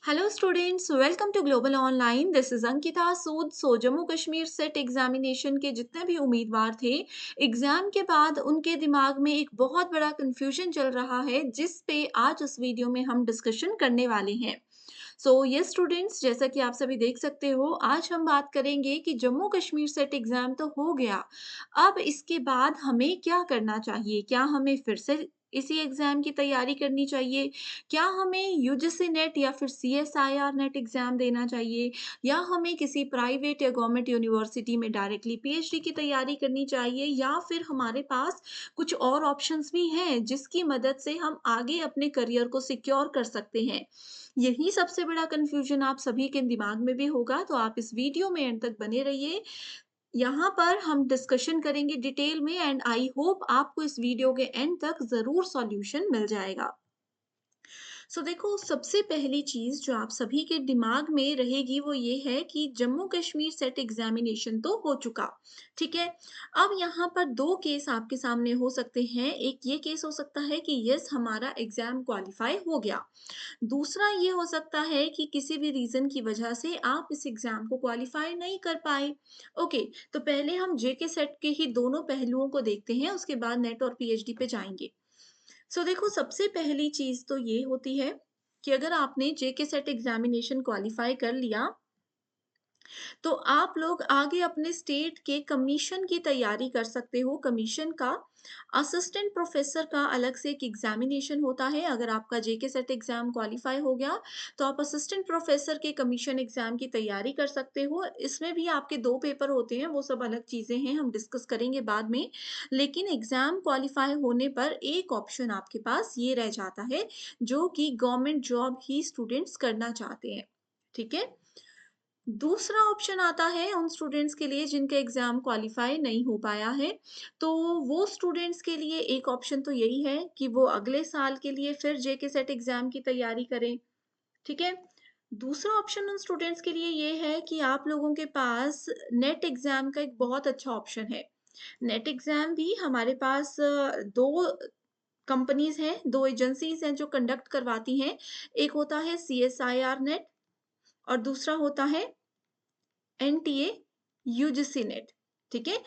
Hello students, welcome to global online. This is Ankita Sood. Jammu Kashmir SET examination के जितने भी उम्मीदवार थे, एग्जाम के बाद उनके दिमाग में एक बहुत बड़ा कंफ्यूजन चल रहा है, जिस पे आज इस वीडियो में हम डिस्कशन करने वाले हैं। ये स्टूडेंट्स, जैसा कि आप सभी देख सकते हो, आज हम बात करेंगे कि जम्मू कश्मीर सेट एग्जाम तो हो गया। अब इसके बाद हमें क्या करना चाहिए? क्या हमें फिर से इसी एग्जाम की तैयारी करनी चाहिए? क्या हमें यूजीसी नेट या फिर सीएसआईआर नेट एग्जाम देना चाहिए, या हमें किसी प्राइवेट या गवर्नमेंट यूनिवर्सिटी में डायरेक्टली पीएचडी की तैयारी करनी चाहिए, या फिर हमारे पास कुछ और ऑप्शंस भी हैं जिसकी मदद से हम आगे अपने करियर को सिक्योर कर सकते हैं? यही सबसे बड़ा कन्फ्यूजन आप सभी के दिमाग में भी होगा, तो आप इस वीडियो में एंड तक बने रहिए। यहाँ पर हम डिस्कशन करेंगे डिटेल में, एंड आई होप आपको इस वीडियो के एंड तक ज़रूर सॉल्यूशन मिल जाएगा। देखो, सबसे पहली चीज़ जो आप सभी के दिमाग में रहेगी वो ये है कि जम्मू कश्मीर सेट एग्जामिनेशन तो हो चुका, ठीक है? अब यहाँ पर 2 केस आपके सामने हो सकते हैं। एक ये केस हो सकता है कि यस, हमारा एग्ज़ाम क्वालीफाई हो गया। दूसरा ये हो सकता है कि किसी भी रीज़न की वजह से आप इस एग्ज़ाम को क्वालीफाई नहीं कर पाए। ओके, तो पहले हम जेके सेट के ही दोनों पहलुओं को देखते हैं, उसके बाद नेट और पीएचडी पे जाएँगे। देखो, सबसे पहली चीज़ तो ये होती है कि अगर आपने जेके सेट एग्ज़ामिनेशन क्वालीफाई कर लिया, तो आप लोग आगे अपने स्टेट के कमीशन की तैयारी कर सकते हो। कमीशन का असिस्टेंट प्रोफेसर का अलग से एक एग्जामिनेशन होता है। अगर आपका जेके सेट एग्जाम क्वालिफाई हो गया, तो आप असिस्टेंट प्रोफेसर के कमीशन एग्जाम की तैयारी कर सकते हो। इसमें भी आपके 2 पेपर होते हैं, वो सब अलग चीज़ें हैं, हम डिस्कस करेंगे बाद में। लेकिन एग्जाम क्वालिफाई होने पर एक ऑप्शन आपके पास ये रह जाता है, जो कि गवर्नमेंट जॉब ही स्टूडेंट्स करना चाहते हैं, ठीक है? दूसरा ऑप्शन आता है उन स्टूडेंट्स के लिए जिनका एग्ज़ाम क्वालिफ़ाई नहीं हो पाया है। तो वो स्टूडेंट्स के लिए एक ऑप्शन तो यही है कि वो अगले साल के लिए फिर जेके सेट एग्ज़ाम की तैयारी करें, ठीक है? दूसरा ऑप्शन उन स्टूडेंट्स के लिए ये है कि आप लोगों के पास नेट एग्ज़ाम का एक बहुत अच्छा ऑप्शन है। नेट एग्ज़ाम भी हमारे पास 2 कंपनीज़ हैं, 2 एजेंसीज़ हैं जो कंडक्ट करवाती हैं। एक होता है सीएसआईआर नेट और दूसरा होता है एनटीए यूजीसी नेट, ठीक है?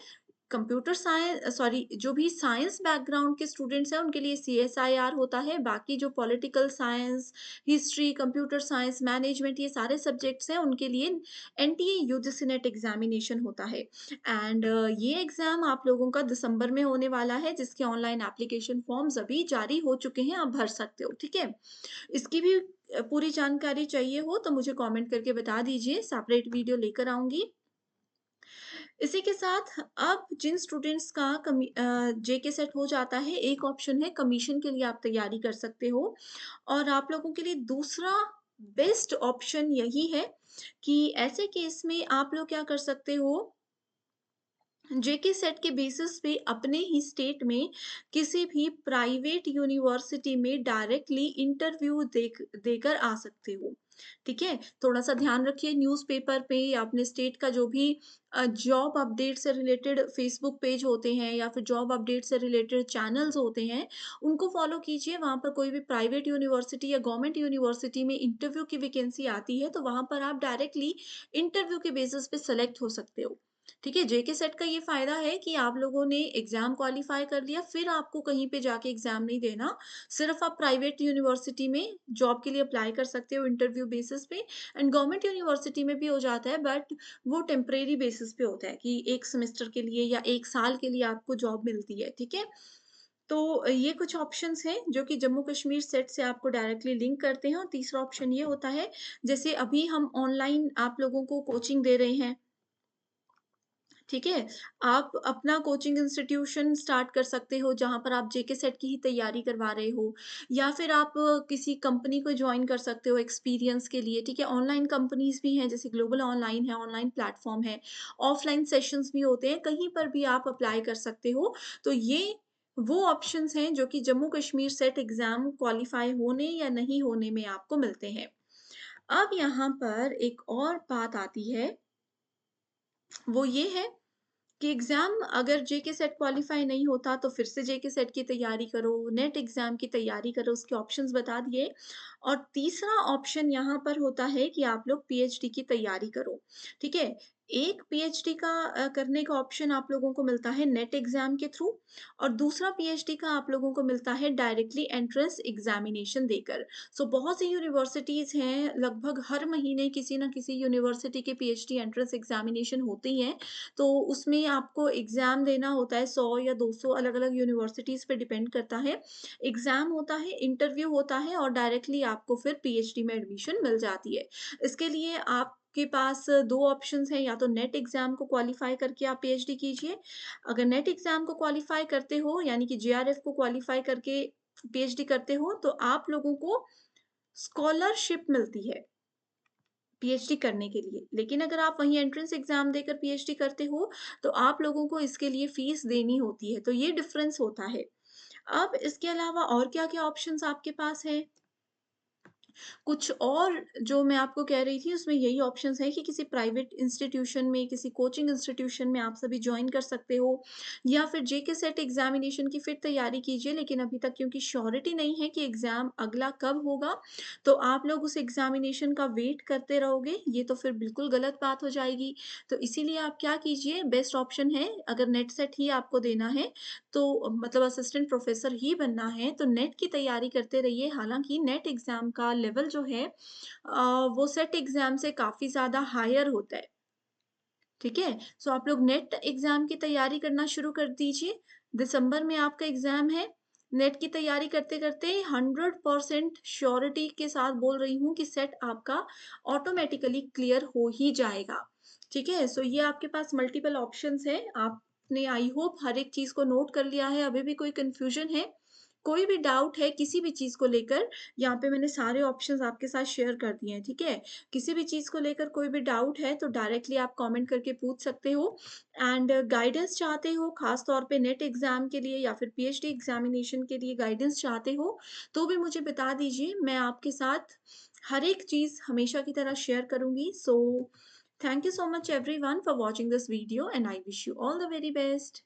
कंप्यूटर साइंस, सॉरी, जो भी साइंस बैकग्राउंड के स्टूडेंट्स हैं उनके लिए सीएसआईआर होता है। बाकी जो political science, history, computer science, management, ये सारे सब्जेक्ट्स हैं उनके लिए एनटीए यूजीसी नेट एग्जामिनेशन होता है। एंड ये एग्जाम आप लोगों का दिसंबर में होने वाला है, जिसके ऑनलाइन एप्लीकेशन फॉर्म्स अभी जारी हो चुके हैं, आप भर सकते हो, ठीक है? इसकी भी पूरी जानकारी चाहिए हो तो मुझे कमेंट करके बता दीजिए, सेपरेट वीडियो लेकर आऊँगी। इसी के साथ अब जिन स्टूडेंट्स का जेके सेट हो जाता है, एक ऑप्शन है कमीशन के लिए आप तैयारी कर सकते हो। और आप लोगों के लिए दूसरा बेस्ट ऑप्शन यही है कि ऐसे केस में आप लोग क्या कर सकते हो, जेके सेट के बेसिस पे अपने ही स्टेट में किसी भी प्राइवेट यूनिवर्सिटी में डायरेक्टली इंटरव्यू देकर आ सकते हो, ठीक है? थोड़ा-सा ध्यान रखिए, न्यूज़पेपर पे या अपने स्टेट का जो भी जॉब अपडेट से रिलेटेड फेसबुक पेज होते हैं या फिर जॉब अपडेट से रिलेटेड चैनल्स होते हैं, उनको फॉलो कीजिए। वहाँ पर कोई भी प्राइवेट यूनिवर्सिटी या गवर्नमेंट यूनिवर्सिटी में इंटरव्यू की वैकेंसी आती है, तो वहाँ पर आप डायरेक्टली इंटरव्यू के बेसिस पे सेलेक्ट हो सकते हो। ठीक है, जेके सेट का ये फ़ायदा है कि आप लोगों ने एग्ज़ाम क्वालीफ़ाई कर लिया, फिर आपको कहीं पे जाके एग्ज़ाम नहीं देना। सिर्फ़ आप प्राइवेट यूनिवर्सिटी में जॉब के लिए अप्लाई कर सकते हो इंटरव्यू बेसिस पे, एंड गवर्नमेंट यूनिवर्सिटी में भी हो जाता है, बट वो टेम्परेरी बेसिस पे होता है कि 1 सेमेस्टर के लिए या 1 साल के लिए आपको जॉब मिलती है, ठीक है? तो ये कुछ ऑप्शंस हैं जो कि जम्मू कश्मीर सेट से आपको डायरेक्टली लिंक करते हैं। और तीसरा ऑप्शन ये होता है, जैसे अभी हम ऑनलाइन आप लोगों को कोचिंग दे रहे हैं, ठीक है? आप अपना कोचिंग इंस्टीट्यूशन स्टार्ट कर सकते हो, जहाँ पर आप जेके सेट की ही तैयारी करवा रहे हो, या फिर आप किसी कंपनी को जॉइन कर सकते हो एक्सपीरियंस के लिए, ठीक है? ऑनलाइन कंपनीज़ भी हैं, जैसे ग्लोबल ऑनलाइन है, ऑनलाइन प्लेटफ़ॉर्म है, ऑफ़लाइन सेशंस भी होते हैं, कहीं पर भी आप अप्लाई कर सकते हो। तो ये वो ऑप्शंस हैं जो कि Jammu Kashmir set exam qualify होने या नहीं होने में आपको मिलते हैं। अब यहाँ पर एक और बात आती है, वो ये है कि एग्ज़ाम अगर जेके सेट क्वालीफाई नहीं होता, तो फिर से जेके सेट की तैयारी करो, नेट एग्ज़ाम की तैयारी करो, उसके ऑप्शंस बता दिए। और तीसरा ऑप्शन यहाँ पर होता है कि आप लोग पीएचडी की तैयारी करो, ठीक है? एक पीएचडी का करने का ऑप्शन आप लोगों को मिलता है नेट एग्ज़ाम के थ्रू और दूसरा पीएचडी का आप लोगों को मिलता है डायरेक्टली एंट्रेंस एग्ज़ामिनेशन देकर। सो बहुत सी यूनिवर्सिटीज़ हैं, लगभग हर महीने किसी न किसी यूनिवर्सिटी के पीएचडी एंट्रेंस एग्ज़ामिनेशन होती हैं, तो उसमें आपको एग्ज़ाम देना होता है 100 या 200 अलग-अलग यूनिवर्सिटीज़ पे डिपेंड करता है। एग्ज़ाम होता है, इंटरव्यू होता है और डायरेक्टली आपको फिर पीएचडी में एडमिशन मिल जाती है। इसके लिए आपके पास 2 ऑप्शंस हैं, या तो नेट एग्ज़ाम को क्वालीफाई करके आप पीएचडी कीजिए। अगर नेट एग्ज़ाम को क्वालीफाई करते हो, यानी कि जेआरएफ को क्वालीफाई करके पीएचडी करते हो, तो आप लोगों को स्कॉलरशिप मिलती है पीएचडी करने के लिए। लेकिन अगर आप वहीं एंट्रेंस एग्ज़ाम देकर पीएचडी करते हो, तो आप लोगों को इसके लिए फ़ीस देनी होती है, तो ये डिफ़रेंस होता है। अब इसके अलावा और क्या-क्या ऑप्शंस आपके पास हैं? कुछ और जो मैं आपको कह रही थी उसमें यही ऑप्शंस हैं कि किसी प्राइवेट इंस्टीट्यूशन में, किसी कोचिंग इंस्टीट्यूशन में आप सभी जॉइन कर सकते हो या फिर जेके सेट एग्ज़ामिनेशन की फिर तैयारी कीजिए। लेकिन अभी तक क्योंकि श्योरिटी नहीं है कि एग्ज़ाम अगला कब होगा, तो आप लोग उस एग्ज़ामिनेशन का वेट करते रहोगे, ये तो फिर बिल्कुल गलत बात हो जाएगी। तो इसीलिए आप क्या कीजिए, बेस्ट ऑप्शन है, अगर नेट सेट ही आपको देना है, तो मतलब असिस्टेंट प्रोफ़ेसर ही बनना है, तो नेट की तैयारी करते रहिए। हालाँकि नेट एग्ज़ाम का लेवल जो है वो सेट एग्ज़ाम से काफ़ी ज़्यादा हायर होता है, ठीक है? सो आप लोग नेट एग्ज़ाम की तैयारी करना शुरू कर दीजिए। दिसंबर में आपका एग्ज़ाम है। नेट की तैयारी करते-करते 100% श्योरिटी के साथ बोल रही हूँ कि सेट आपका ऑटोमैटिकली क्लियर हो ही जाएगा, ठीक है? सो ये आपके पास मल्टीपल ऑप्शंस हैं। आपने आई होप हर एक चीज़ को नोट कर लिया है। अभी भी कोई कन्फ्यूज़न है? कोई भी डाउट है किसी भी चीज़ को लेकर, यहाँ पे मैंने सारे ऑप्शंस आपके साथ शेयर कर दिए हैं, ठीक है? किसी भी चीज़ को लेकर कोई भी डाउट है तो डायरेक्टली आप कमेंट करके पूछ सकते हो। एंड गाइडेंस चाहते हो ख़ास तौर पे नेट एग्ज़ाम के लिए या फिर पीएचडी एग्ज़ामिनेशन के लिए गाइडेंस चाहते हो, तो भी मुझे बता दीजिए, मैं आपके साथ हर एक चीज़ हमेशा की तरह शेयर करूँगी। So thank you so much everyone for watching this video and I wish you all the very best.